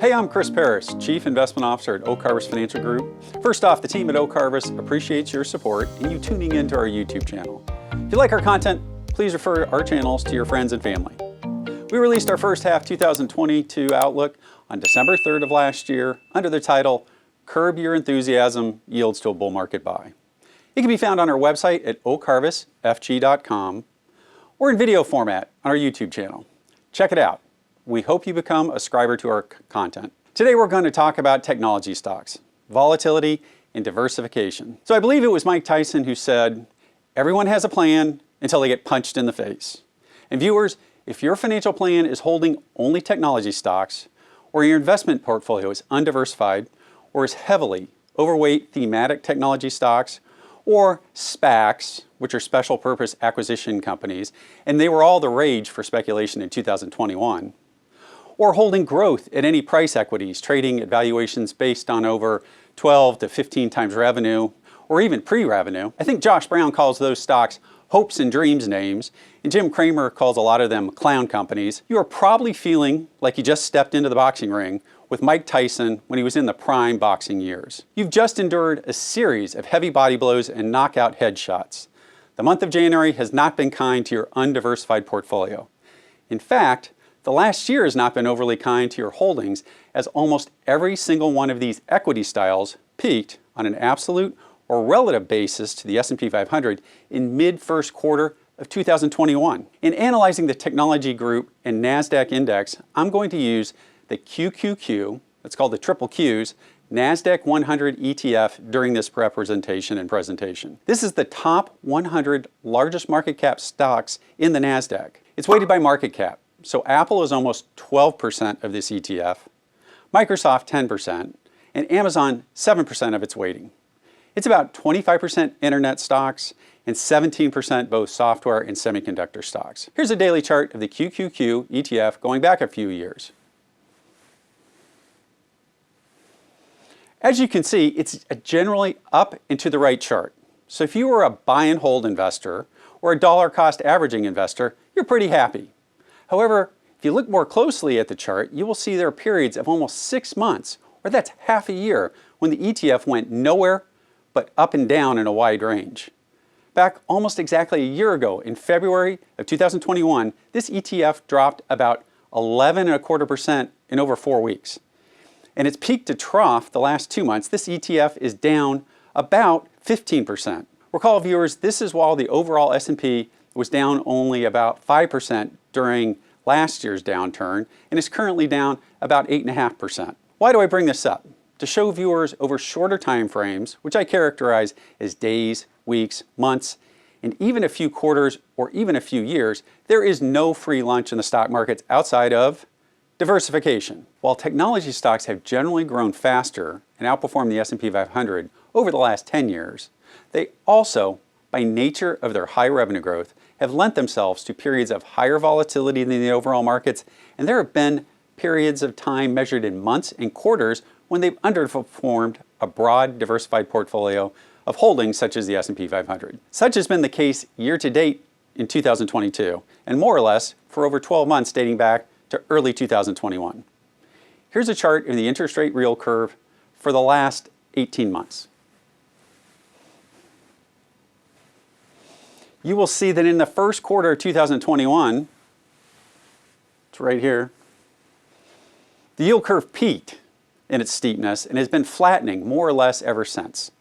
Hey, I'm Chris Paris, Chief Investment Officer at Oak Harvest Financial Group. First off, the team at Oak Harvest appreciates your support and you tuning into our YouTube channel. If you like our content, please refer our channels to your friends and family. We released our first half 2022 outlook on December 3rd of last year under the title, Curb Your Enthusiasm, Yields to a Bull Market Buy. It can be found on our website at oakharvestfg.com or in video format on our YouTube channel. Check it out. We hope you become a subscriber to our content. Today we're going to talk about technology stocks, volatility, and diversification. So I believe it was Mike Tyson who said, everyone has a plan until they get punched in the face. And viewers, if your financial plan is holding only technology stocks, or your investment portfolio is undiversified, or is heavily overweight thematic technology stocks, or SPACs, which are special purpose acquisition companies, and they were all the rage for speculation in 2021, or holding growth at any price equities, trading at valuations based on over 12 to 15 times revenue, or even pre-revenue. I think Josh Brown calls those stocks hopes and dreams names, and Jim Cramer calls a lot of them clown companies. You are probably feeling like you just stepped into the boxing ring with Mike Tyson when he was in the prime boxing years. You've just endured a series of heavy body blows and knockout headshots. The month of January has not been kind to your undiversified portfolio. In fact, the last year has not been overly kind to your holdings, as almost every single one of these equity styles peaked on an absolute or relative basis to the S&P 500 in mid-first quarter of 2021. In analyzing the technology group and Nasdaq index, I'm going to use the QQQ, that's called the triple Qs, Nasdaq 100 ETF during this presentation. This is the top 100 largest market cap stocks in the Nasdaq. It's weighted by market cap. So Apple is almost 12% of this ETF, Microsoft 10%, and Amazon 7% of its weighting. It's about 25% internet stocks and 17% both software and semiconductor stocks. Here's a daily chart of the QQQ ETF going back a few years. As you can see, it's a generally up and to the right chart. So if you were a buy and hold investor or a dollar cost averaging investor, you're pretty happy. However, if you look more closely at the chart, you will see there are periods of almost 6 months, or that's half a year, when the ETF went nowhere but up and down in a wide range. Back almost exactly a year ago, in February of 2021, this ETF dropped about 11.25% in over 4 weeks. And its peak to trough the last 2 months, this ETF is down about 15%. Recall, viewers, this is while the overall S&P was down only about 5% during last year's downturn and is currently down about 8.5%. Why do I bring this up? To show viewers over shorter time frames, which I characterize as days, weeks, months, and even a few quarters or even a few years, there is no free lunch in the stock markets outside of diversification. While technology stocks have generally grown faster and outperformed the S&P 500 over the last 10 years, they also, by nature of their high revenue growth, have lent themselves to periods of higher volatility than the overall markets, and there have been periods of time measured in months and quarters when they've underperformed a broad diversified portfolio of holdings such as the S&P 500. Such has been the case year to date in 2022, and more or less for over 12 months dating back to early 2021. Here's a chart of the interest rate yield curve for the last 18 months. You will see that in the first quarter of 2021, it's right here, the yield curve peaked in its steepness and has been flattening more or less ever since.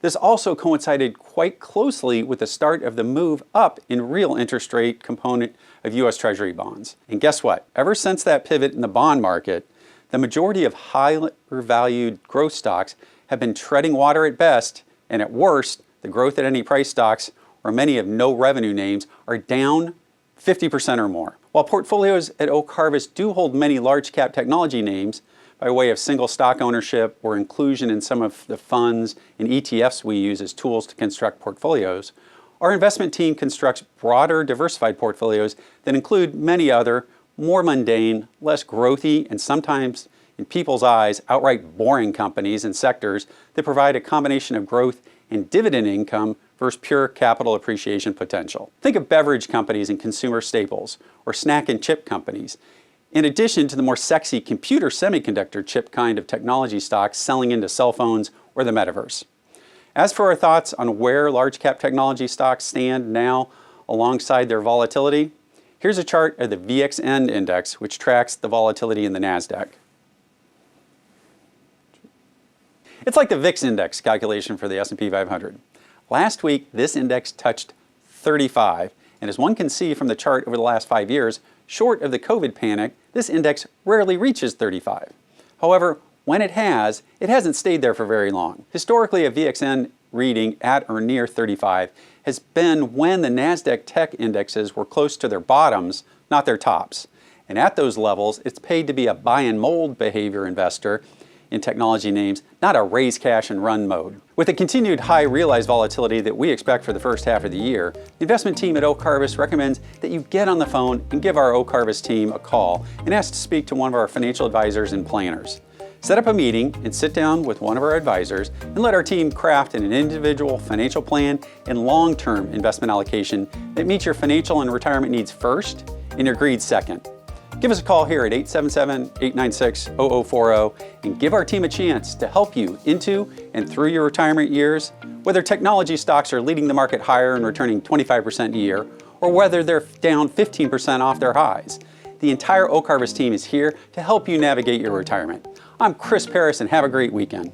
This also coincided quite closely with the start of the move up in real interest rate component of U.S. Treasury bonds. And guess what? Ever since that pivot in the bond market, the majority of higher valued growth stocks have been treading water at best, and at worst, the growth at any price stocks or many of no revenue names are down 50% or more. While portfolios at Oak Harvest do hold many large cap technology names by way of single stock ownership or inclusion in some of the funds and ETFs we use as tools to construct portfolios, our investment team constructs broader diversified portfolios that include many other more mundane, less growthy, and sometimes in people's eyes outright boring companies and sectors that provide a combination of growth and dividend income versus pure capital appreciation potential. Think of beverage companies and consumer staples, or snack and chip companies. in addition to the more sexy computer semiconductor chip kind of technology stocks selling into cell phones or the metaverse. As for our thoughts on where large cap technology stocks stand now alongside their volatility, here's a chart of the VXN index, which tracks the volatility in the Nasdaq. It's like the VIX index calculation for the S&P 500. Last week, this index touched 35, and as one can see from the chart over the last 5 years, short of the COVID panic, this index rarely reaches 35. However, when it hasn't stayed there for very long. Historically, a VXN reading at or near 35 has been when the Nasdaq tech indexes were close to their bottoms, not their tops. And at those levels, it's paid to be a buy and mold behavior investor in technology names, not a raise cash and run mode. With the continued high realized volatility that we expect for the first half of the year, the investment team at Oak Harvest recommends that you get on the phone and give our Oak Harvest team a call and ask to speak to one of our financial advisors and planners. Set up a meeting and sit down with one of our advisors and let our team craft an individual financial plan and long-term investment allocation that meets your financial and retirement needs first and your greed second. Give us a call here at 877-896-0040 and give our team a chance to help you into and through your retirement years, whether technology stocks are leading the market higher and returning 25% a year, or whether they're down 15% off their highs. The entire Oak Harvest team is here to help you navigate your retirement. I'm Chris Paris, and have a great weekend.